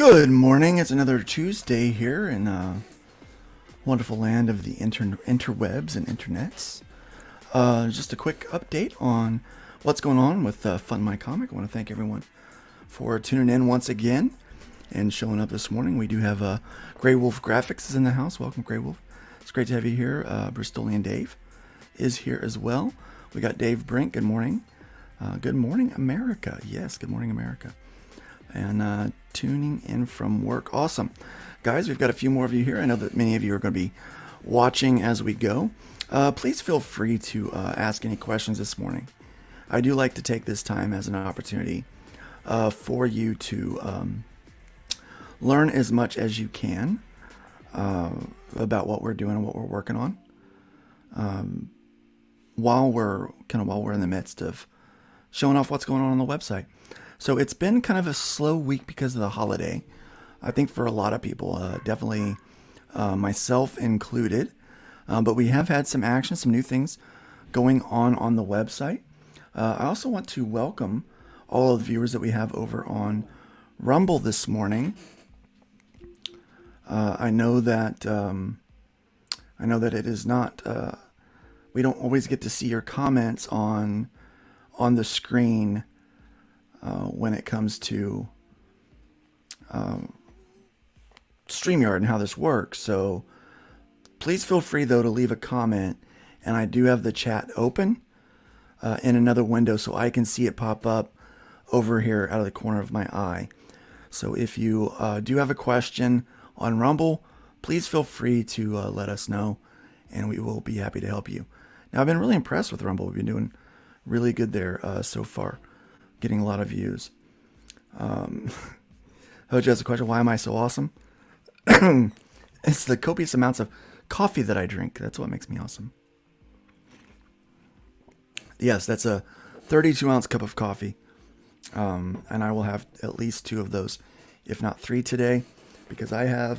Good morning. It's another Tuesday here in wonderful land of the interwebs and internets. Just a quick update on what's going on with FundMyComic. I want to thank everyone for tuning in once again and showing up this morning. We do have Grey Wolf Graphics is in the house. Welcome, Grey Wolf. It's great to have you here. Bristolian Dave is here as well. We got Dave Brink. Good morning. Good morning, America. Yes, good morning, America. And tuning in from work. Awesome. Guys, we've got a few more of you here. I know that many of you are going to be watching as we go. Please feel free to ask any questions this morning. I do like to take this time as an opportunity for you to learn as much as you can about what we're doing and what we're working on while we're in the midst of showing off what's going on the website. So it's been kind of a slow week because of the holiday. I think for a lot of people, definitely myself included. But we have had some action, some new things going on the website. I also want to welcome all of the viewers that we have over on Rumble this morning. I know that it is not. We don't always get to see your comments on the screen. When it comes to StreamYard and how this works. So please feel free, though, to leave a comment. And I do have the chat open in another window so I can see it pop up over here out of the corner of my eye. So if you do have a question on Rumble, please feel free to let us know, and we will be happy to help you. Now, I've been really impressed with Rumble. We've been doing really good there so far. Getting a lot of views. Hojo has a question. Why am I so awesome? It's the copious amounts of coffee that I drink. That's what makes me awesome. Yes, that's a 32-ounce cup of coffee. And I will have at least 2 of those, if not 3 today, because I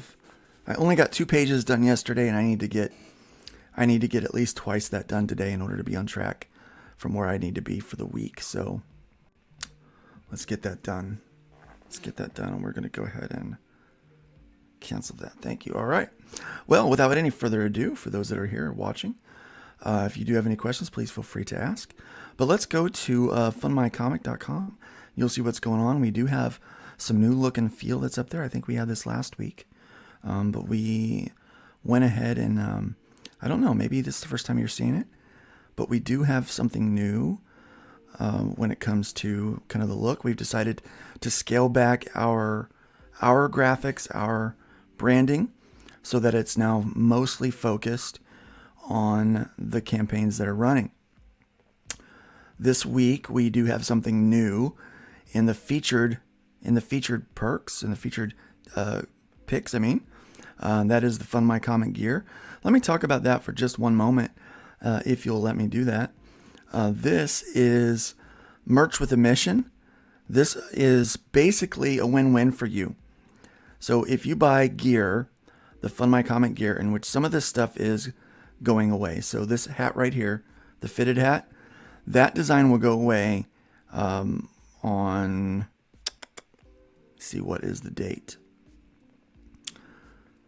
only got 2 pages done yesterday, and I need to get at least twice that done today in order to be on track from where I need to be for the week. So let's get that done. And we're going to go ahead and cancel that. Thank you. All right. Well, without any further ado, for those that are here watching, if you do have any questions, please feel free to ask. But let's go to FundMyComic.com. You'll see what's going on. We do have some new look and feel that's up there. I think we had this last week. But we went ahead and, I don't know, maybe this is the first time you're seeing it. But we do have something new. When it comes to kind of the look, we've decided to scale back our graphics, our branding, so that it's now mostly focused on the campaigns that are running. This week, we do have something new in the featured perks, in the featured picks. That is the FundMyComic gear. Let me talk about that for just one moment, if you'll let me do that. This is merch with a mission. This is basically a win-win for you. So if you buy gear, the FundMyComic gear, in which some of this stuff is going away. So this hat right here, the fitted hat, that design will go away on, see, what is the date?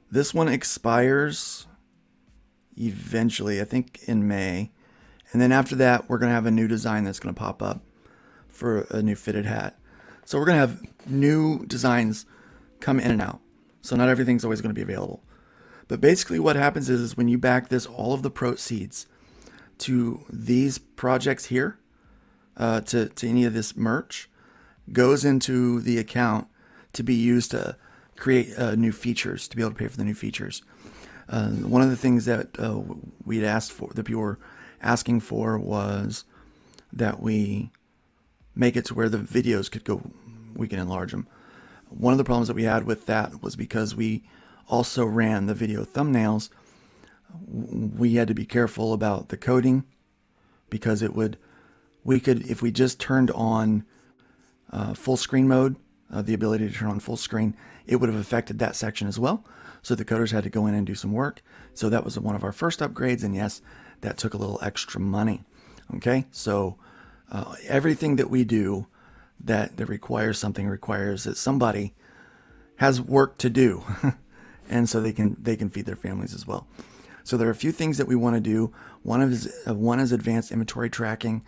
This one expires eventually, I think in May. And then after that, we're going to have a new design that's going to pop up for a new fitted hat. So we're going to have new designs come in and out. So not everything's always going to be available. But basically what happens is when you back this, all of the proceeds to these projects here, to any of this merch, goes into the account to be used to create new features, to be able to pay for the new features. One of the things that we'd asked for, that people were asking for, was that we make it to where the videos could go, we can enlarge them. One of the problems that we had with that was because we also ran the video thumbnails, we had to be careful about the coding, because we could, if we just turned on full screen mode, the ability to turn on full screen, it would have affected that section as well. So the coders had to go in and do some work. So that was one of our first upgrades, and yes, that took a little extra money. Okay, so everything that we do that requires something requires that somebody has work to do, and so they can feed their families as well. So there are a few things that we want to do. One is advanced inventory tracking,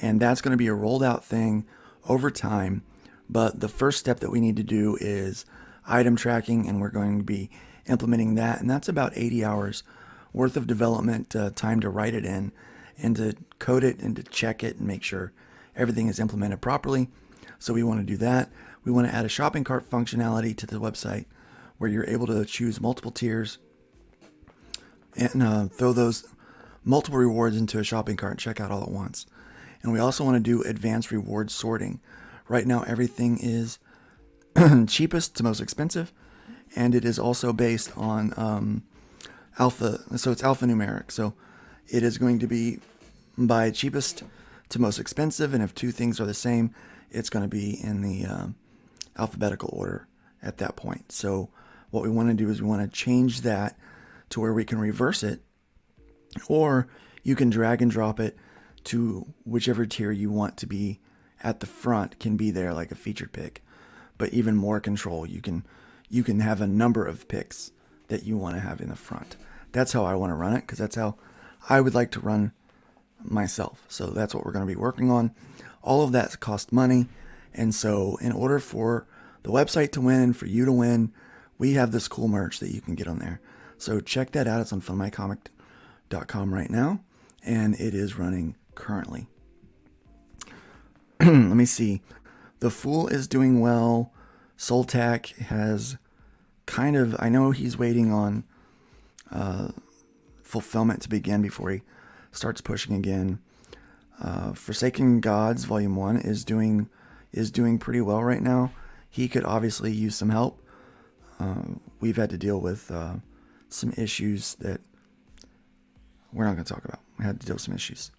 and that's going to be a rolled out thing over time. But the first step that we need to do is item tracking, and we're going to be implementing that, and that's about 80 hours worth of development time to write it in and to code it and to check it and make sure everything is implemented properly. So we want to do that. We want to add a shopping cart functionality to the website where you're able to choose multiple tiers and throw those multiple rewards into a shopping cart and check out all at once. And we also want to do advanced reward sorting. Right now, everything is cheapest to most expensive, and it is also based on alpha. So it's alphanumeric. So it is going to be by cheapest to most expensive, and if two things are the same, it's going to be in the alphabetical order at that point. So what we want to do is we want to change that to where we can reverse it, or you can drag and drop it to whichever tier you want to be at the front can be there, like a featured pick. But even more control, you can have a number of picks that you want to have in the front. That's how I want to run it, because that's how I would like to run myself. So that's what we're going to be working on. All of that costs money, and so in order for the website to win and for you to win, we have this cool merch that you can get on there. So check that out. It's on FundMyComic.com right now, and it is running currently. Let me see. The Fool is doing well. Soltac has kind of, I know he's waiting on fulfillment to begin before he starts pushing again. Forsaken Gods Volume 1 is doing pretty well right now. He could obviously use some help. We've had to deal with some issues that we're not going to talk about. We had to deal with some issues.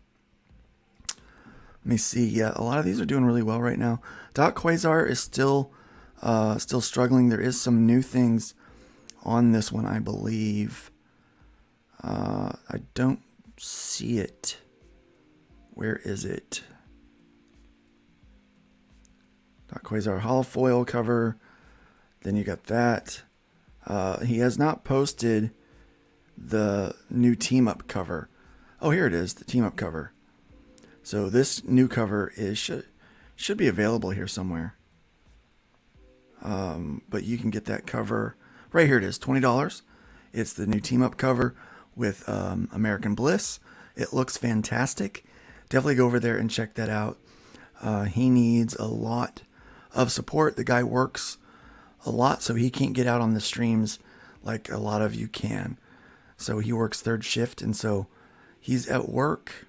Let me see. Yeah, a lot of these are doing really well right now. Dot Quasar is still struggling. There is some new things on this one, I believe. I don't see it. Where is it? Dot Quasar holofoil cover. Then you got that. He has not posted the new team up cover. Oh, here it is, the team up cover. So this new cover should be available here somewhere. But you can get that cover right here. It is $20. It's the new team up cover with American Bliss. It looks fantastic. Definitely go over there and check that out. He needs a lot of support. The guy works a lot, so he can't get out on the streams like a lot of you can. So he works third shift, and so he's at work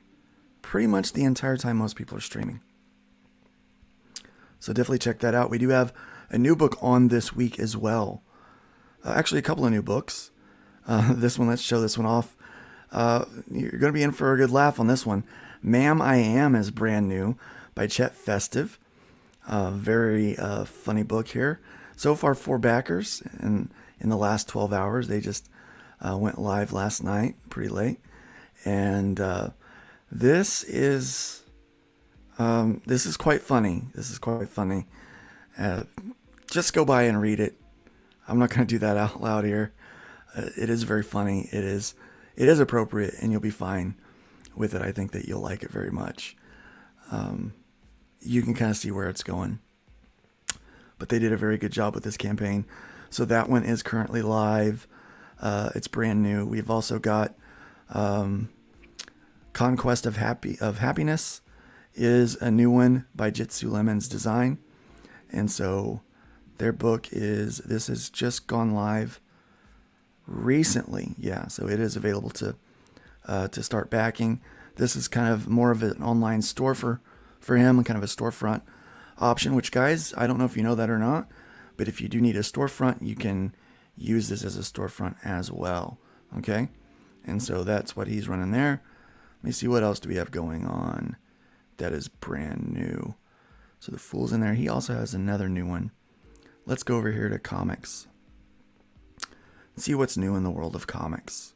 pretty much the entire time most people are streaming. So definitely check that out. We do have a new book on this week as well. Actually, a couple of new books. This one, let's show this one off. You're going to be in for a good laugh on this one. Ma'am, I Am is brand new by Chet Festive. Very funny book here. So far, 4 backers in the last 12 hours. They just went live last night, pretty late. And this is quite funny. This is quite funny. Just go by and read it. I'm not going to do that out loud here. It is very funny. It is appropriate, and you'll be fine with it. I think that you'll like it very much. You can kind of see where it's going. But they did a very good job with this campaign. So that one is currently live. It's brand new. We've also got Conquest of Happiness is a new one by Jitsu Lemon's Design. And so their book this has just gone live recently. Yeah, so it is available to start backing. This is kind of more of an online store for him, kind of a storefront option, which, guys, I don't know if you know that or not, but if you do need a storefront, you can use this as a storefront as well. Okay? And so that's what he's running there. Let me see, what else do we have going on that is brand new. So the Fool's in there. He also has another new one. Let's go over here to comics. See what's new in the world of comics.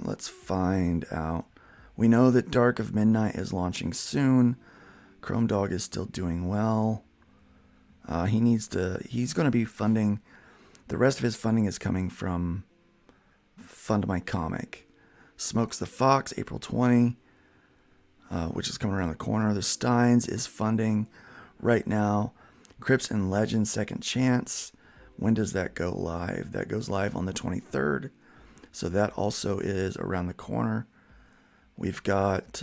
Let's find out. We know that Dark of Midnight is launching soon. Chrome Dog is still doing well. He's going to be funding. The rest of his funding is coming from FundMyComic. Smokes the Fox, April 20, which is coming around the corner. The Steins is funding right now. Crips and Legends Second Chance. When does that go live? That goes live on the 23rd. So that also is around the corner. We've got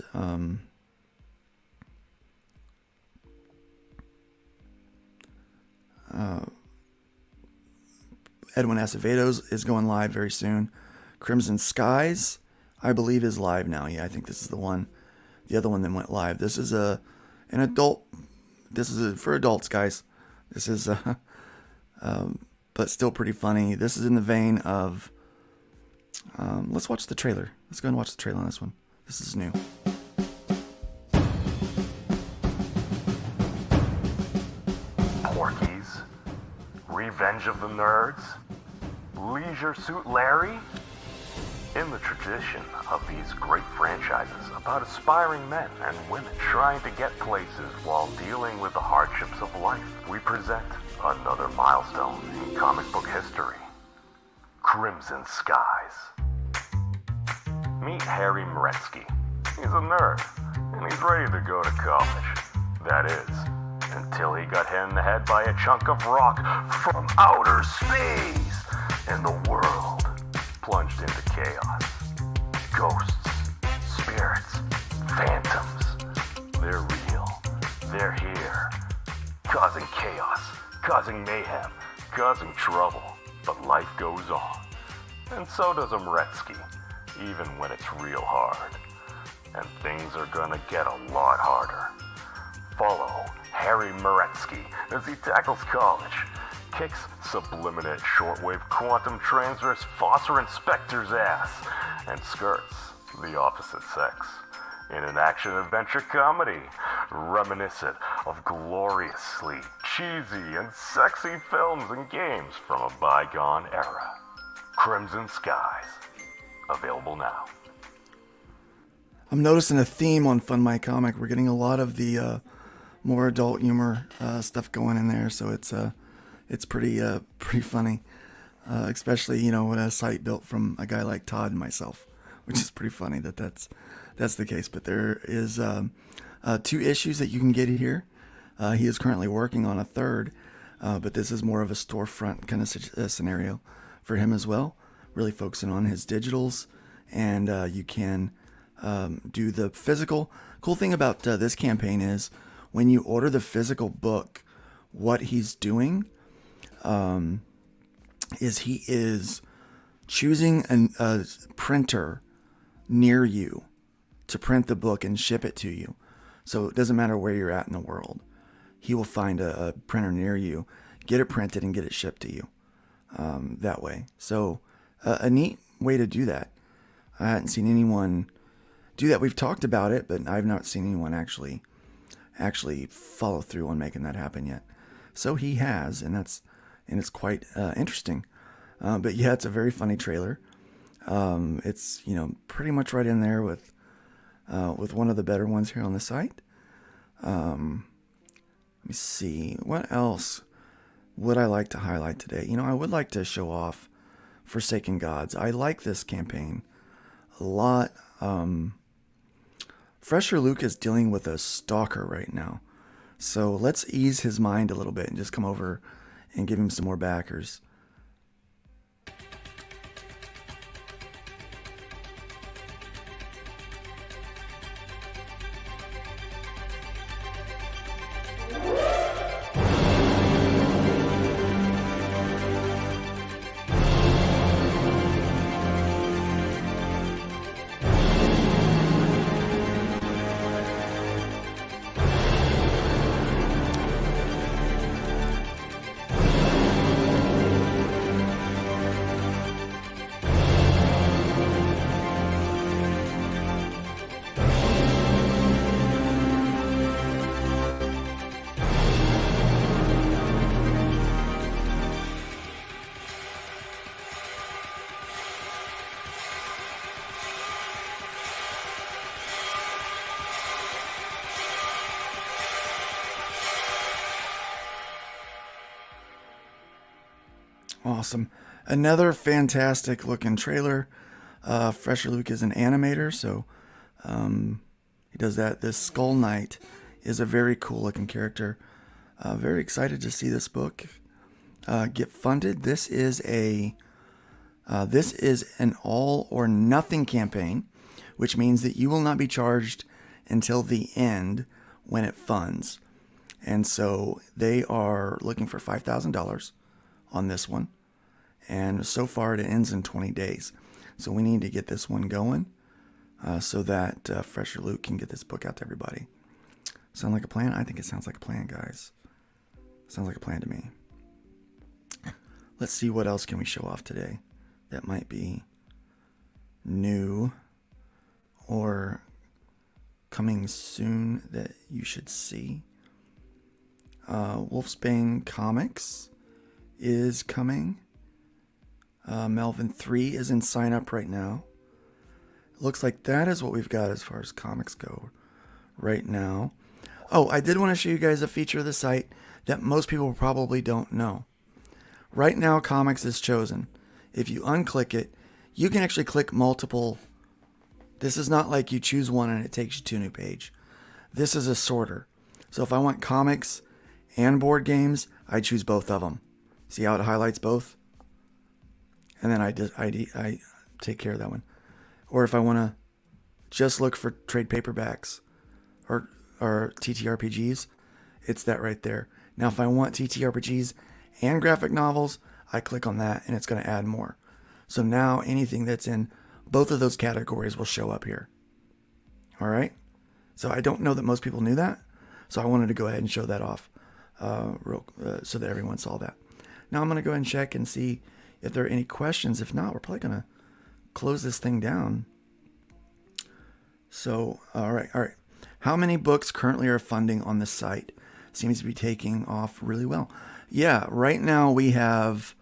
Edwin Acevedo's is going live very soon. Crimson Skies, I believe, is live now. Yeah, I think this is the one. The other one that went live. This is an adult. This is for adults, guys. This is but still pretty funny. This is in the vein of. Let's watch the trailer. Let's go and watch the trailer on this one. This is new. Porkies, Revenge of the Nerds, Leisure Suit Larry. In the tradition of these great franchises about aspiring men and women trying to get places while dealing with the hardships of life, we present another milestone in comic book history. Crimson Skies. Meet Harry Meretsky. He's a nerd, and he's ready to go to college. That is, until he got hit in the head by a chunk of rock from outer space, and the world plunged into chaos. Ghosts, spirits, phantoms. They're real. They're here. Causing chaos, causing mayhem, causing trouble. But life goes on. And so does a Meretsky, even when it's real hard. And things are gonna get a lot harder. Follow Harry Meretsky as he tackles college, kicks subliminate shortwave quantum transverse Foster Inspector's ass, and skirts the opposite sex in an action-adventure comedy reminiscent of gloriously cheesy and sexy films and games from a bygone era. Crimson Skies, available now. I'm noticing a theme on FundMyComic. We're getting a lot of the more adult humor stuff going in there, so it's pretty funny, especially with a site built from a guy like Todd and myself, which is pretty funny that's the case. But there is 2 issues that you can get here. He is currently working on a third, but this is more of a storefront kind of scenario for him as well, really focusing on his digitals, and you can do the physical. Cool thing about this campaign is when you order the physical book, what he's doing is he is choosing a printer near you to print the book and ship it to you. So it doesn't matter where you're at in the world. He will find a printer near you, get it printed, and get it shipped to you that way. So a neat way to do that. I hadn't seen anyone do that. We've talked about it, but I've not seen anyone actually follow through on making that happen yet. So he has, and it's quite interesting. But yeah, it's a very funny trailer. It's pretty much right in there with one of the better ones here on the site. Let me see, what else would I like to highlight today? I would like to show off Forsaken Gods. I like this campaign a lot. Fresher Luke is dealing with a stalker right now, so let's ease his mind a little bit and just come over and give him some more backers. Awesome. Another fantastic looking trailer. Fresher Luke is an animator, so he does that. This Skull Knight is a very cool looking character. Very excited to see this book get funded. This is an all or nothing campaign, which means that you will not be charged until the end when it funds. And so they are looking for $5,000 on this one. And so far it ends in 20 days. So we need to get this one going so that Fresher Luke can get this book out to everybody. Sound like a plan? I think it sounds like a plan, guys. Sounds like a plan to me. Let's see what else can we show off today that might be new or coming soon that you should see. Wolfsbane Comics is coming. Melvin 3 is in sign up right now. Looks like that is what we've got as far as comics go right now. Oh, I did want to show you guys a feature of the site that most people probably don't know. Right now, comics is chosen. If you unclick it, you can actually click multiple. This is not like you choose one and it takes you to a new page. This is a sorter. So if I want comics and board games, I choose both of them. See how it highlights both? And then I take care of that one. Or if I want to just look for trade paperbacks or TTRPGs, it's that right there. Now, if I want TTRPGs and graphic novels, I click on that and it's going to add more. So now anything that's in both of those categories will show up here. All right. So I don't know that most people knew that. So I wanted to go ahead and show that off so that everyone saw that. Now I'm going to go ahead and check and see if there are any questions. If not, we're probably going to close this thing down. So, all right. How many books currently are funding on this site? Seems to be taking off really well. Yeah, right now we have,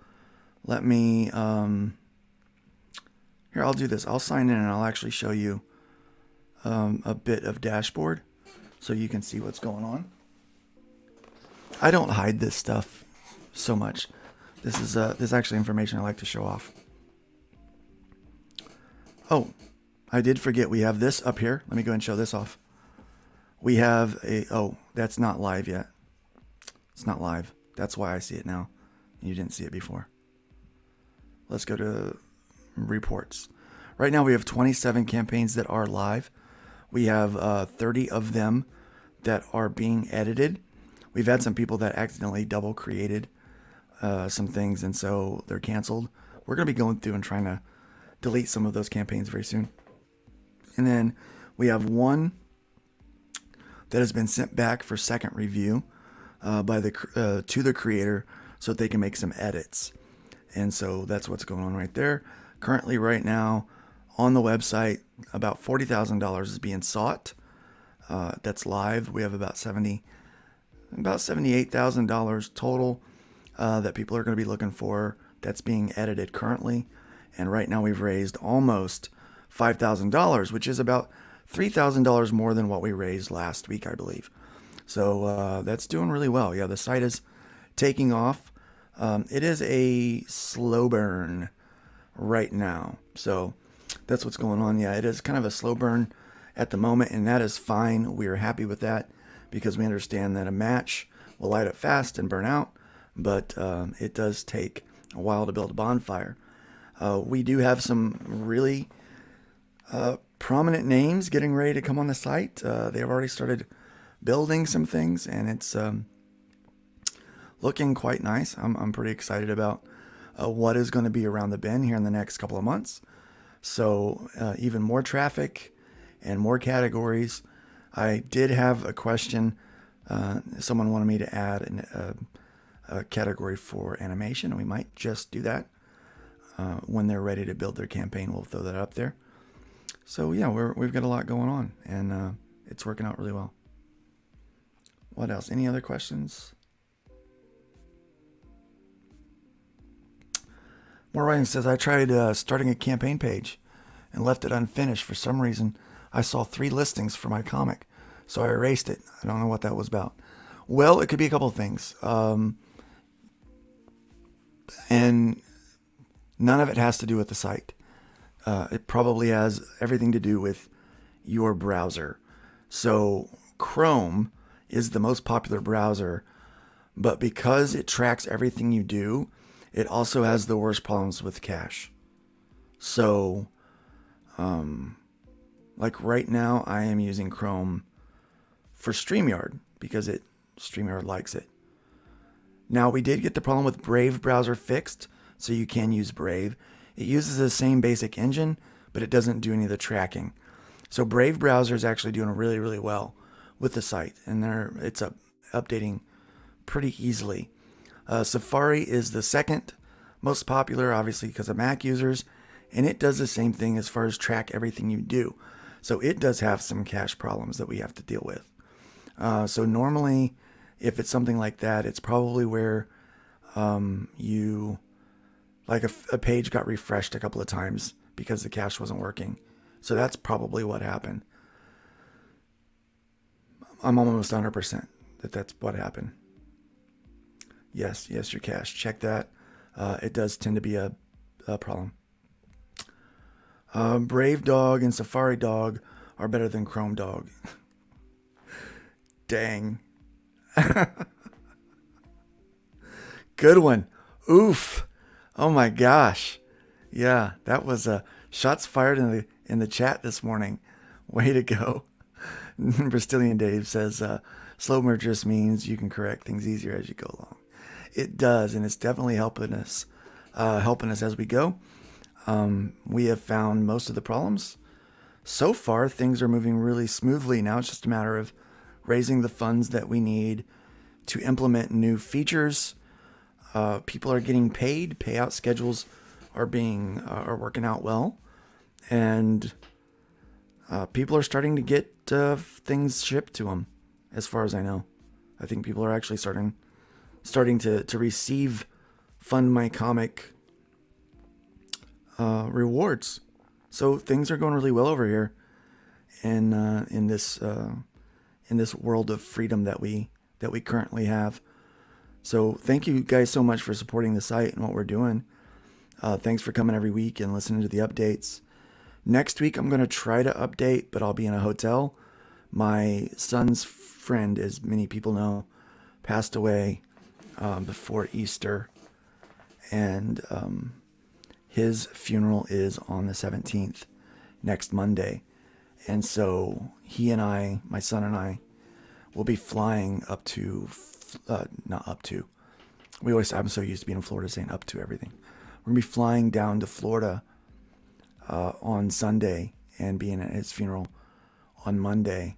let me, here, I'll do this. I'll sign in and I'll actually show you a bit of dashboard so you can see what's going on. I don't hide this stuff so much. This is actually information I like to show off. Oh, I did forget we have this up here. Let me go and show this off. We have that's not live yet. It's not live. That's why I see it now. You didn't see it before. Let's go to reports. Right now we have 27 campaigns that are live. We have 30 of them that are being edited. We've had some people that accidentally double created some things, and so they're canceled. We're going to be going through and trying to delete some of those campaigns very soon. And then we have one that has been sent back for second review by to the creator so that they can make some edits. And so that's what's going on right there. Currently, right now, on the website, about $40,000 is being sought. That's live. We have about $78,000 total that people are going to be looking for. That's being edited currently. And right now we've raised almost $5,000, which is about $3,000 more than what we raised last week, I believe. So that's doing really well. Yeah, the site is taking off. It is a slow burn right now. So that's what's going on. Yeah, it is kind of a slow burn at the moment, and that is fine. We are happy with that because we understand that a match will light up fast and burn out, but it does take a while to build a bonfire. We do have some really prominent names getting ready to come on the site. They have already started building some things, and it's looking quite nice. I'm pretty excited about what is going to be around the bend here in the next couple of months. So even more traffic and more categories. I did have a question. Someone wanted me to add a category for animation, and we might just do that. When they're ready to build their campaign, we'll throw that up there. So yeah, we've got a lot going on, and it's working out really well. What else? Any other questions? More writing says, I tried starting a campaign page and left it unfinished. For some reason, I saw 3 listings for my comic, so I erased it. I don't know what that was about. Well, it could be a couple of things. And None of it has to do with the site. It probably has everything to do with your browser. So Chrome is the most popular browser, but because it tracks everything you do, it also has the worst problems with cache. So, like right now, I am using Chrome for StreamYard because StreamYard likes it. Now, we did get the problem with Brave browser fixed, so you can use Brave. It uses the same basic engine, but it doesn't do any of the tracking. So Brave browser is actually doing really, really well with the site, and it's updating pretty easily. Safari is the second most popular, obviously because of Mac users, and it does the same thing as far as track everything you do. So it does have some cache problems that we have to deal with. So normally, if it's something like that, it's probably where a page got refreshed a couple of times because the cache wasn't working. So that's probably what happened. I'm almost 100% that's what happened. Yes, your cache. Check that. It does tend to be a problem. Brave Dog and Safari Dog are better than Chrome Dog. Dang. Good one. Oof. Oh my gosh. Yeah, that was shots fired in the chat this morning. Way to go. Bristolian Dave says, slow merge just means you can correct things easier as you go along. It does, and it's definitely helping us as we go. We have found most of the problems. So far, things are moving really smoothly. Now it's just a matter of raising the funds that we need to implement new features. People are getting paid. Payout schedules are working out well, and people are starting to get things shipped to them. As far as I know, I think people are actually starting to receive FundMyComic rewards. So things are going really well over here, in this world of freedom that we currently have. So thank you guys so much for supporting the site and what we're doing. Thanks for coming every week and listening to the updates. Next week I'm going to try to update, but I'll be in a hotel. My son's friend, as many people know, passed away before Easter, and his funeral is on the 17th, next Monday. And so my son and I, will be flying up to, not up to, I'm so used to being in Florida saying up to everything. We're going to be flying down to Florida on Sunday and being at his funeral on Monday.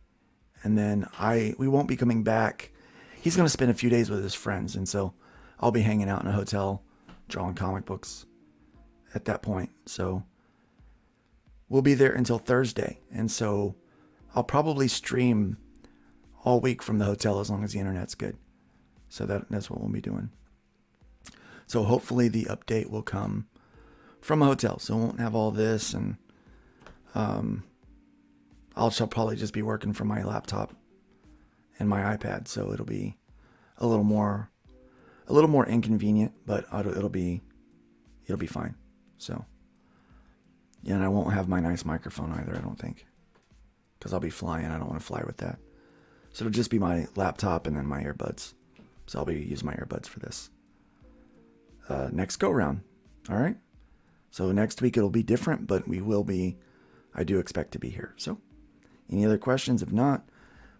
And then we won't be coming back. He's going to spend a few days with his friends. And so I'll be hanging out in a hotel, drawing comic books at that point. So we'll be there until Thursday. And so I'll probably stream all week from the hotel as long as the internet's good. So that's what we'll be doing. So hopefully the update will come from a hotel. So I won't have all this, and shall probably just be working from my laptop and my iPad. So it'll be a little more inconvenient, but it'll be fine. So yeah, and I won't have my nice microphone either, I don't think, because I'll be flying. I don't want to fly with that. So it'll just be my laptop and then my earbuds. So I'll be using my earbuds for this next go round. All right. So next week it'll be different, but I do expect to be here. So any other questions? If not,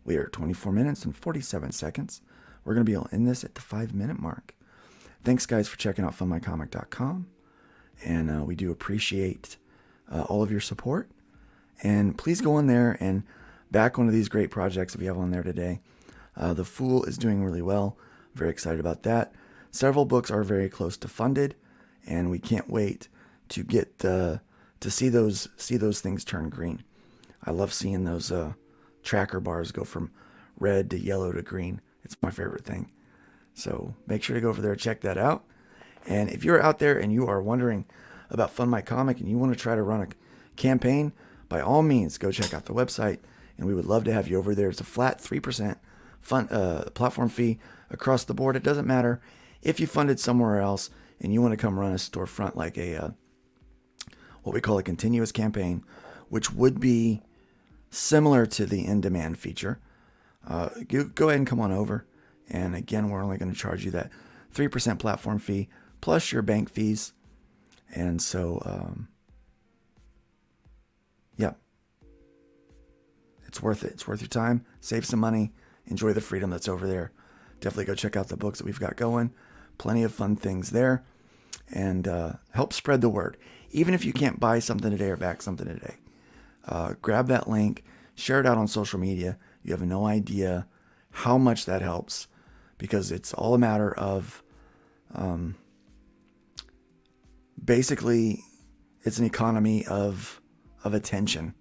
we are 24 minutes and 47 seconds. We're going to be able to end this at the 5-minute mark. Thanks guys for checking out FundMyComic.com. And we do appreciate all of your support. And please go in there and back one of these great projects that we have on there today. The Fool is doing really well. Very excited about that. Several books are very close to funded, and we can't wait to get to see those things turn green. I love seeing those tracker bars go from red to yellow to green. It's my favorite thing. So make sure to go over there and check that out. And if you're out there and you are wondering about FundMyComic and you want to try to run a campaign, by all means, go check out the website, and we would love to have you over there. It's a flat 3% platform fee across the board. It doesn't matter if you funded somewhere else. and you want to come run a storefront like a what we call a continuous campaign, which would be similar to the in-demand feature, go ahead and come on over. And again, we're only going to charge you that 3% platform fee plus your bank fees. And so, yeah, it's worth it. It's worth your time. Save some money. Enjoy the freedom that's over there. Definitely go check out the books that we've got going. Plenty of fun things there. And help spread the word. Even if you can't buy something today or back something today, grab that link, share it out on social media. You have no idea how much that helps, because it's all a matter of basically it's an economy of attention.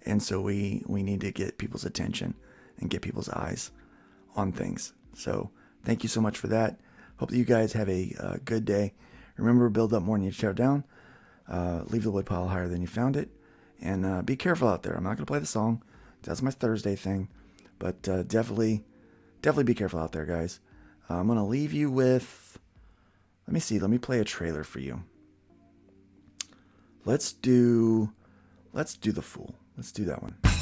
And so we need to get people's attention and get people's eyes on things. So thank you so much for that. Hope that you guys have a good day. Remember, build up more than you tear down. Leave the woodpile higher than you found it. And be careful out there. I'm not going to play the song. That's my Thursday thing. But definitely be careful out there, guys. I'm going to leave you with... Let me see. Let me play a trailer for you. Let's do The Fool. Let's do that one.